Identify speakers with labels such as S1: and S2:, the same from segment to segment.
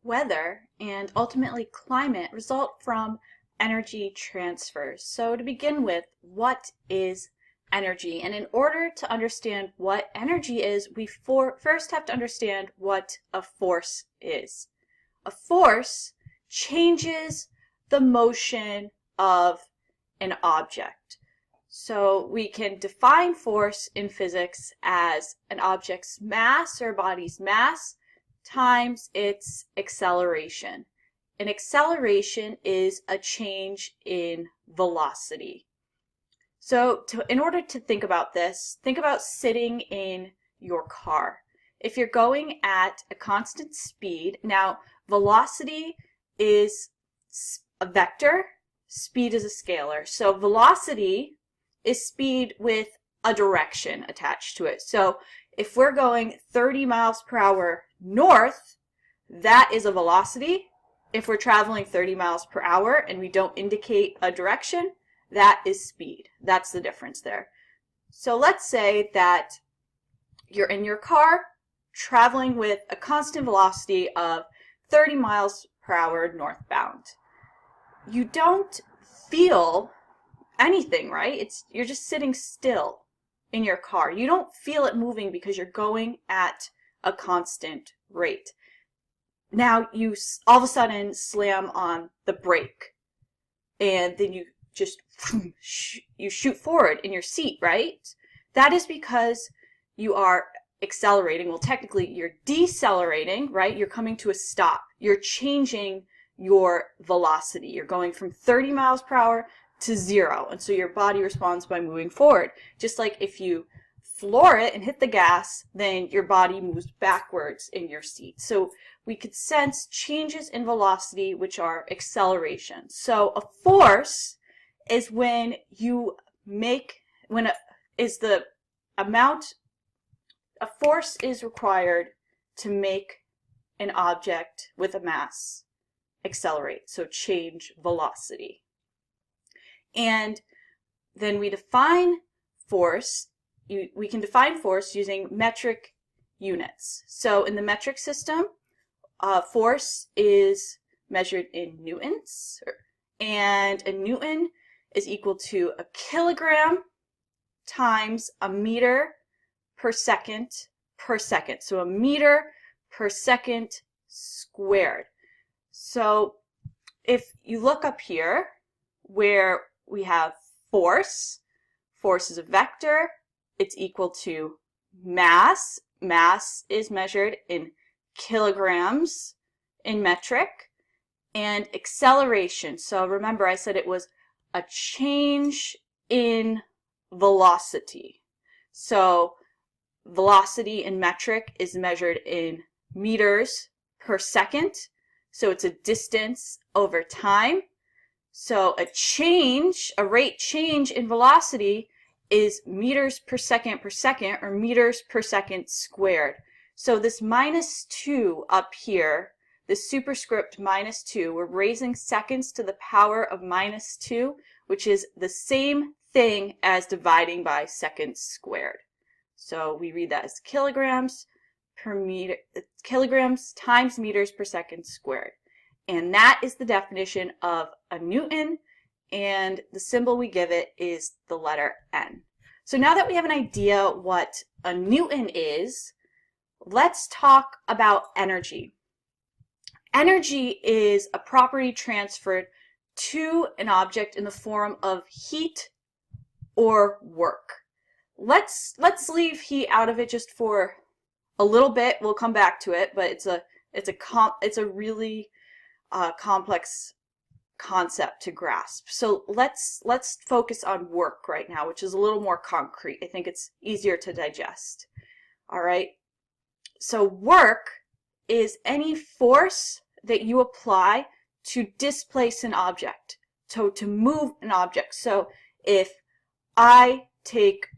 S1: weather, and ultimately climate result from energy transfers. So to begin with, what is energy? And in order to understand what energy is, we first have to understand what a force is. A force changes the motion of an object. So we can define force in physics as an object's mass or body's mass times its acceleration. An acceleration is a change in velocity. So in order to think about this, think about sitting in your car. If you're going at a constant speed, now velocity is a vector, speed is a scalar. So velocity is speed with a direction attached to it. So if we're going 30 miles per hour north, that is a velocity. If we're traveling 30 miles per hour and we don't indicate a direction, that is speed. That's the difference there. So let's say that you're in your car traveling with a constant velocity of 30 miles per hour northbound. You don't feel anything, right? You're just sitting still in your car. You don't feel it moving because you're going at a constant rate. Now you all of a sudden slam on the brake and then you just you shoot forward in your seat, right? That is because you are accelerating. Well, technically you're decelerating, right? You're coming to a stop. You're changing your velocity. You're going from 30 miles per hour to 0, and so your body responds by moving forward. Just like if you floor it and hit the gas, then your body moves backwards in your seat. So we could sense changes in velocity, which are acceleration. So a force is when you make, a force is required to make an object with a mass accelerate, so change velocity. And then we define force. We can define force using metric units. So in the metric system, force is measured in newtons, and a newton is equal to a kilogram times a meter per second per second. So a meter per second squared. So if you look up here where we have force is a vector, it's equal to mass. Mass is measured in kilograms in metric, and acceleration. So remember I said it was a change in velocity. So velocity in metric is measured in meters per second. So it's a distance over time. So a rate change in velocity is meters per second, or meters per second squared. So this -2 up here, this superscript -2, we're raising seconds to the power of -2, which is the same thing as dividing by seconds squared. So we read that as kilograms times meters per second squared. And that is the definition of a newton, and the symbol we give it is the letter N. So now that we have an idea what a newton is, let's talk about energy. Energy is a property transferred to an object in the form of heat or work. Let's leave heat out of it just for a little bit. We'll come back to it, but it's a really complex concept to grasp. So let's focus on work right now, which is a little more concrete. I think it's easier to digest. All right. So work is any force that you apply to displace an object, to move an object. So if I take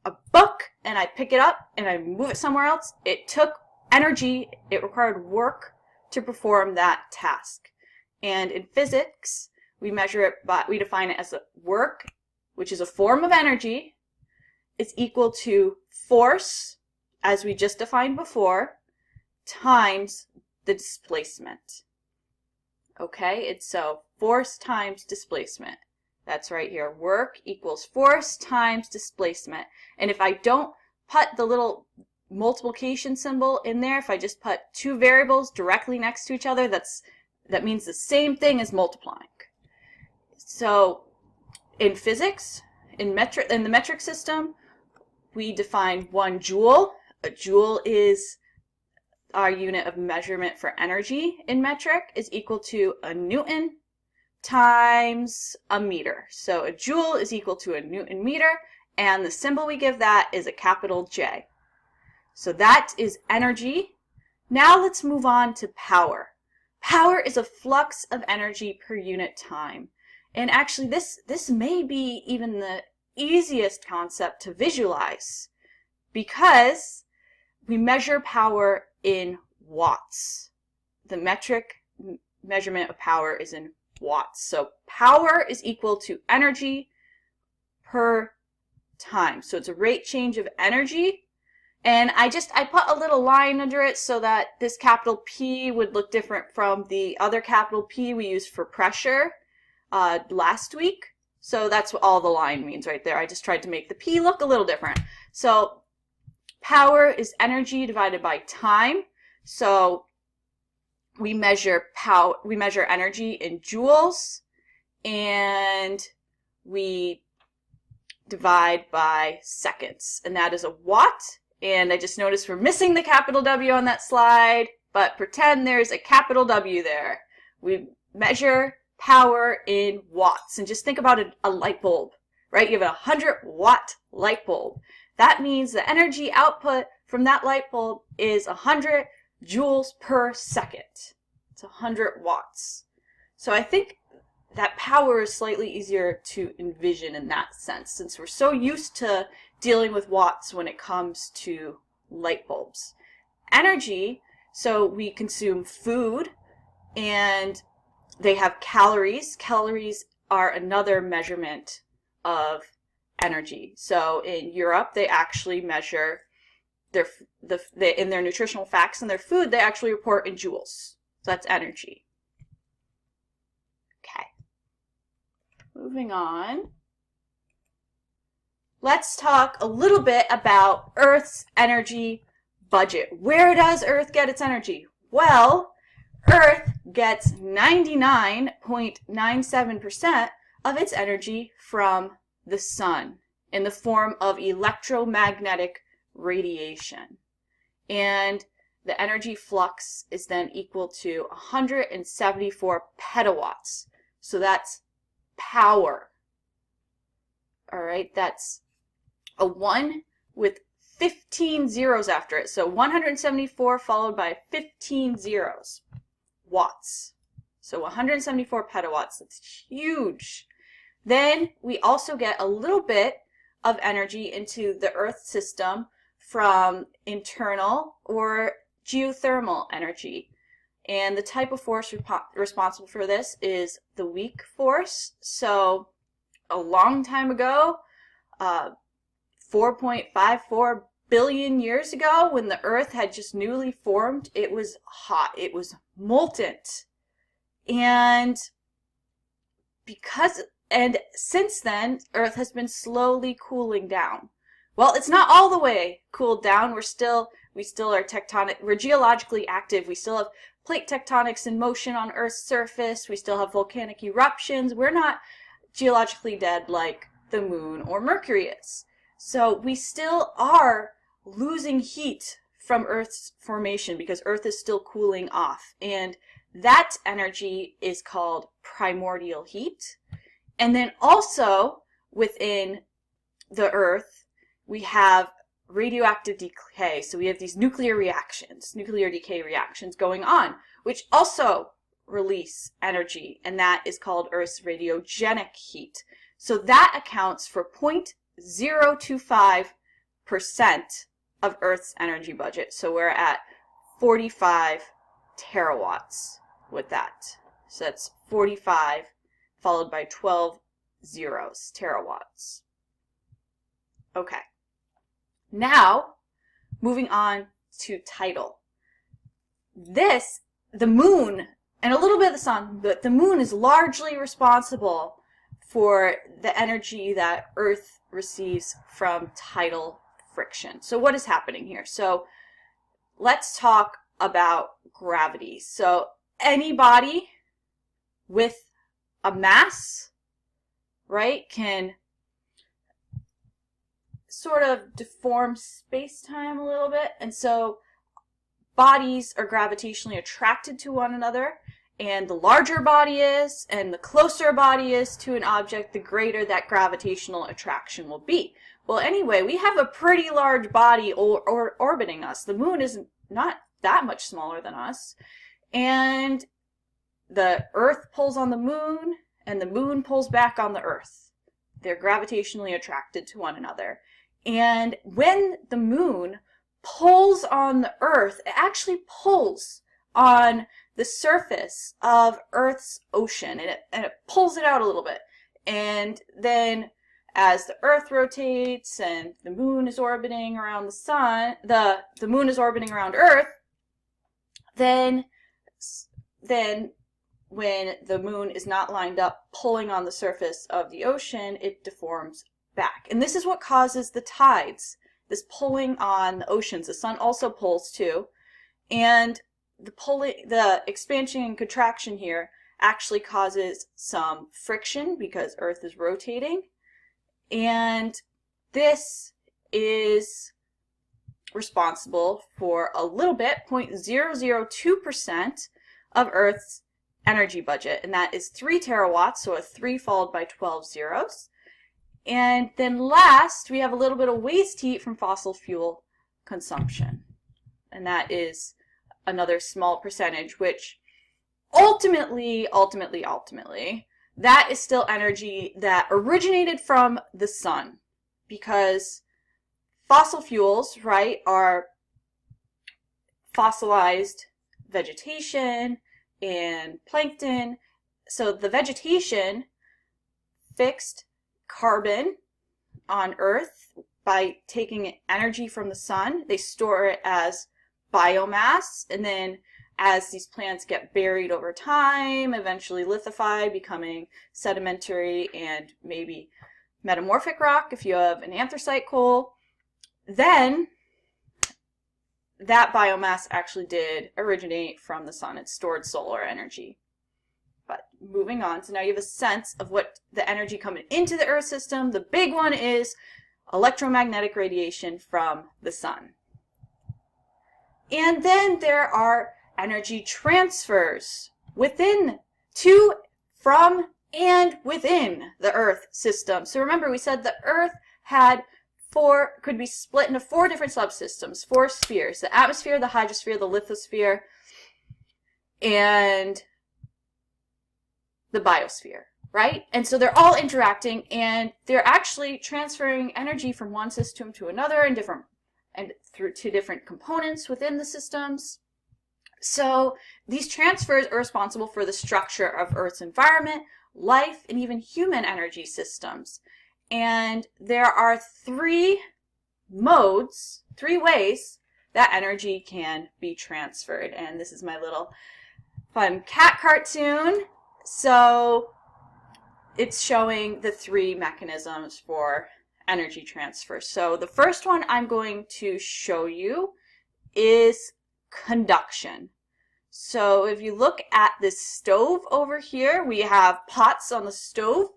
S1: a book and I pick it up and I move it somewhere else, it took energy, it required work to perform that task. And in physics, we measure it we define it as a work, which is a form of energy, is equal to force, as we just defined before, times the displacement. Okay, it's so force times displacement. That's right here. Work equals force times displacement. And if I don't put the little multiplication symbol in there, if I just put two variables directly next to each other, that means the same thing as multiplying. So in physics, in the metric system, we define 1 joule. A joule is our unit of measurement for energy in metric, is equal to a Newton times a meter. So a joule is equal to a Newton meter, and the symbol we give that is a capital J. So that is energy. Now let's move on to power. Power is a flux of energy per unit time. And actually this may be even the easiest concept to visualize, because we measure power in watts. The metric measurement of power is in watts. So power is equal to energy per time. So it's a rate change of energy. And I put a little line under it so that this capital P would look different from the other capital P we used for pressure last week. So that's what all the line means right there. I just tried to make the P look a little different. So power is energy divided by time. So we measure energy in joules, and we divide by seconds, and that is a watt. And I just noticed we're missing the capital W on that slide, but pretend there's a capital W there. We measure power in watts, and just think about a light bulb, right? You have a 100-watt light bulb. That means the energy output from that light bulb is 100 joules per second. It's 100 watts. So I think that power is slightly easier to envision in that sense, since we're so used to dealing with watts when it comes to light bulbs. Energy, so we consume food, and they have calories. Calories are another measurement of energy. So in Europe, they actually measure in their nutritional facts and their food, they actually report in joules. So that's energy. Okay. Moving on. Let's talk a little bit about Earth's energy budget. Where does Earth get its energy? Well, Earth gets 99.97% of its energy from the sun in the form of electromagnetic radiation. And the energy flux is then equal to 174 petawatts. So that's power. All right, that's a 1 with 15 zeros after it. So 174 followed by 15 zeros. Watts. So 174 petawatts. That's huge. Then we also get a little bit of energy into the Earth system from internal or geothermal energy. And the type of force responsible for this is the weak force. So a long time ago, 4.54 billion years ago, when the Earth had just newly formed, it was hot. It was molten. And since then, Earth has been slowly cooling down. Well, it's not all the way cooled down. We still are tectonic. We're geologically active. We still have plate tectonics in motion on Earth's surface. We still have volcanic eruptions. We're not geologically dead like the moon or Mercury is. So we still are losing heat from Earth's formation because Earth is still cooling off. And that energy is called primordial heat. And then also within the Earth, we have radioactive decay. So we have these nuclear decay reactions going on, which also release energy, and that is called Earth's radiogenic heat. So that accounts for 0.025% of Earth's energy budget. So we're at 45 terawatts with that. So that's 45 followed by 12 zeros, terawatts. Okay. Now, moving on to tidal. This the moon and a little bit of the sun, but the moon is largely responsible for the energy that Earth receives from tidal friction. So what is happening here? So let's talk about gravity. So any body with a mass, right, can sort of deform space-time a little bit, and so bodies are gravitationally attracted to one another, and the larger a body is and the closer a body is to an object, the greater that gravitational attraction will be. Well, anyway, we have a pretty large body orbiting us. The moon is not that much smaller than us, and the Earth pulls on the moon and the moon pulls back on the Earth. They're gravitationally attracted to one another. And when the moon pulls on the Earth, it actually pulls on the surface of Earth's ocean, and it pulls it out a little bit. And then as the Earth rotates and the moon is orbiting around the sun, the moon is orbiting around Earth, then when the moon is not lined up pulling on the surface of the ocean, it deforms back. And this is what causes the tides, this pulling on the oceans. The sun also pulls too, and the expansion and contraction here actually causes some friction because Earth is rotating, and this is responsible for a little bit, 0.002% of Earth's energy budget, and that is 3 terawatts, so a 3 followed by 12 zeros. And then last, we have a little bit of waste heat from fossil fuel consumption, and that is another small percentage, which ultimately, that is still energy that originated from the sun, because fossil fuels, right, are fossilized vegetation and plankton. So the vegetation fixed carbon on Earth by taking energy from the sun. They store it as biomass, and then as these plants get buried over time, eventually lithify, becoming sedimentary and maybe metamorphic rock if you have an anthracite coal, then that biomass actually did originate from the sun. It stored solar energy. But moving on, so now you have a sense of what the energy coming into the Earth system. The big one is electromagnetic radiation from the sun. And then there are energy transfers within, to, from, and within the Earth system. So remember, we said the Earth could be split into 4 different subsystems, 4 spheres: the atmosphere, the hydrosphere, the lithosphere, and the biosphere, right? And so they're all interacting, and they're actually transferring energy from one system to another and through to different components within the systems. So these transfers are responsible for the structure of Earth's environment, life, and even human energy systems. And there are 3 modes, 3 ways that energy can be transferred. And this is my little fun cat cartoon. So it's showing the 3 mechanisms for energy transfer. So the first one I'm going to show you is conduction. So if you look at this stove over here, we have pots on the stove,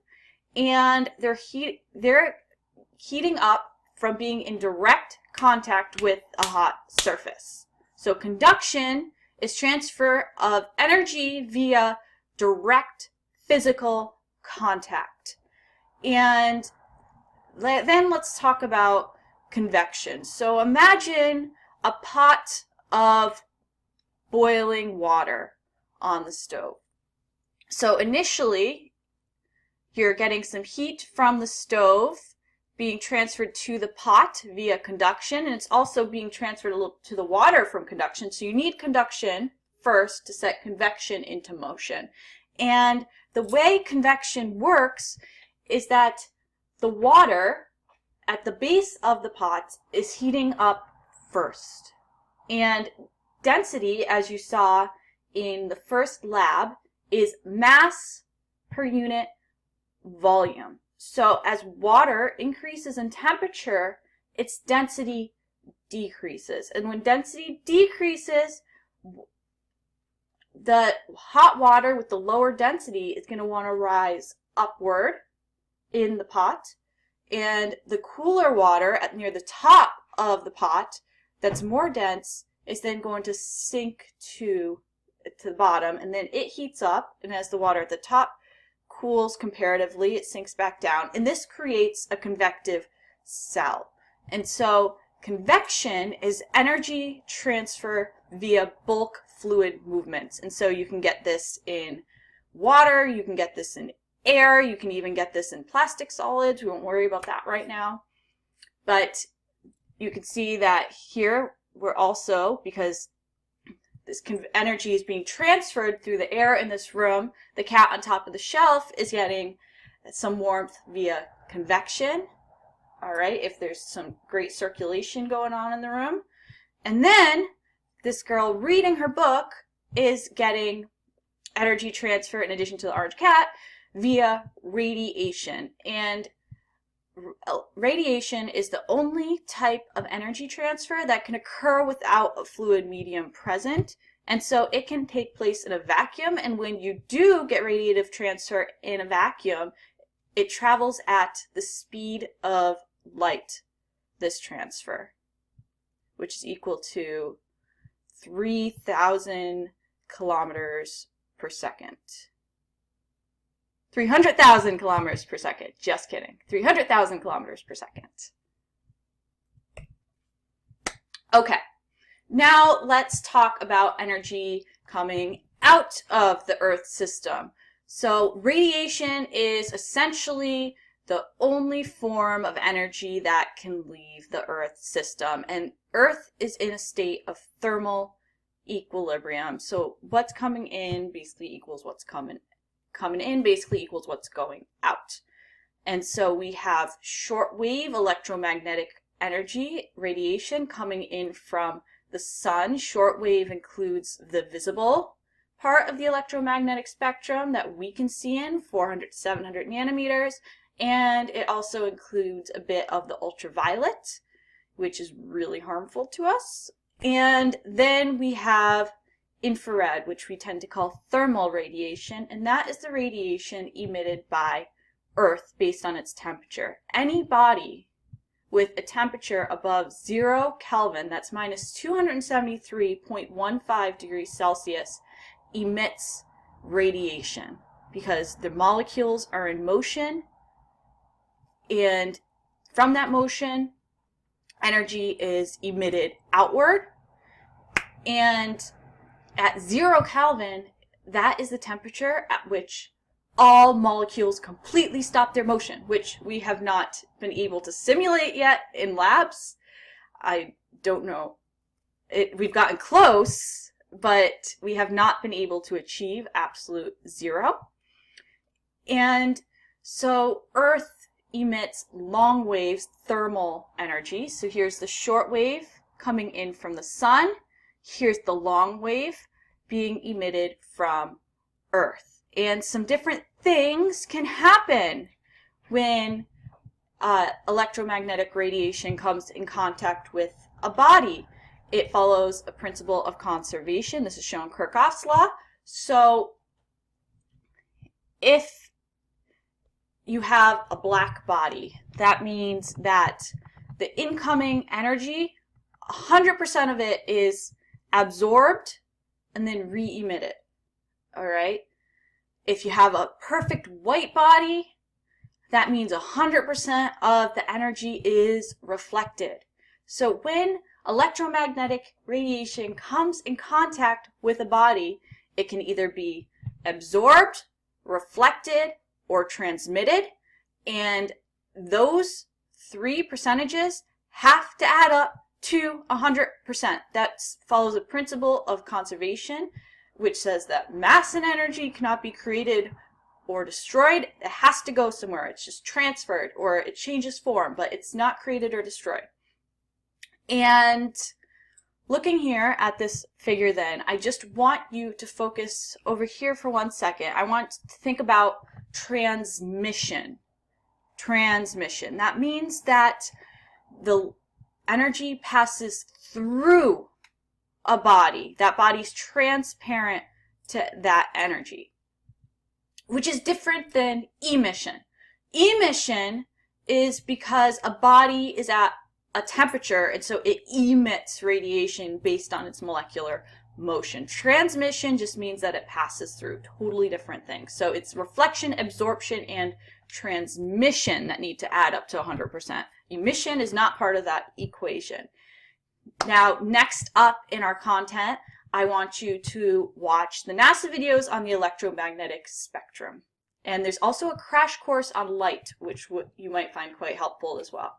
S1: and they're heating up from being in direct contact with a hot surface. So conduction is transfer of energy via direct physical contact. And then let's talk about convection. So imagine a pot of boiling water on the stove. So initially, you're getting some heat from the stove being transferred to the pot via conduction, and it's also being transferred a little to the water from conduction. So you need conduction first to set convection into motion. And the way convection works is that the water at the base of the pot is heating up first. And density, as you saw in the first lab is mass per unit volume. So as water increases in temperature, its density decreases. And when density decreases, the hot water with the lower density is going to want to rise upward in the pot. And the cooler water near the top of the pot that's more dense is then going to sink to the bottom, and then it heats up, and as the water at the top cools comparatively, it sinks back down, and this creates a convective cell. And so convection is energy transfer via bulk fluid movements. And so you can get this in water, you can get this in air, you can even get this in plastic solids. We won't worry about that right now. But you can see that here we're also, because this energy is being transferred through the air in this room, the cat on top of the shelf is getting some warmth via convection. All right, if there's some great circulation going on in the room. And then this girl reading her book is getting energy transfer, in addition to the orange cat, via radiation. And radiation is the only type of energy transfer that can occur without a fluid medium present. And so it can take place in a vacuum. And when you do get radiative transfer in a vacuum, it travels at the speed of light, this transfer, which is equal to 3,000 kilometers per second. 300,000 kilometers per second. Just kidding. 300,000 kilometers per second. Okay, now let's talk about energy coming out of the Earth system. So radiation is essentially the only form of energy that can leave the Earth system. And Earth is in a state of thermal equilibrium. So what's coming in basically equals what's coming in basically equals what's going out. And so we have shortwave electromagnetic energy, radiation, coming in from the sun. Shortwave includes the visible part of the electromagnetic spectrum that we can see in, 400 to 700 nanometers, and it also includes a bit of the ultraviolet, which is really harmful to us. And then we have infrared, which we tend to call thermal radiation, and that is the radiation emitted by Earth based on its temperature. Any body with a temperature above 0 Kelvin, that's minus 273.15 degrees Celsius, emits radiation because the molecules are in motion, and from that motion, energy is emitted outward. And at 0 Kelvin, that is the temperature at which all molecules completely stop their motion, which we have not been able to simulate yet in labs. I don't know. We've gotten close, but we have not been able to achieve absolute zero. And so Earth emits long waves thermal energy. So here's the short wave coming in from the sun. Here's the long wave being emitted from Earth. And some different things can happen when electromagnetic radiation comes in contact with a body. It follows a principle of conservation. This is shown Kirchhoff's law. So if you have a black body, that means that the incoming energy, 100% of it is absorbed and then re-emitted. All right? If you have a perfect white body, that means 100% of the energy is reflected. So when electromagnetic radiation comes in contact with a body, it can either be absorbed, reflected, or transmitted, and those three percentages have to add up to 100%. That follows a principle of conservation, which says that mass and energy cannot be created or destroyed. It has to go somewhere. It's just transferred, or it changes form, but it's not created or destroyed. And looking here at this figure then, I just want you to focus over here for 1 second. I want to think about transmission. Transmission. That means that the energy passes through a body. That body's transparent to that energy, which is different than emission. Emission is because a body is at a temperature, and so it emits radiation based on its molecular motion. Transmission just means that it passes through. Totally different things. So it's reflection, absorption, and transmission that need to add up to 100%. Emission is not part of that equation. Now, next up in our content, I want you to watch the NASA videos on the electromagnetic spectrum. And there's also a crash course on light, which you might find quite helpful as well.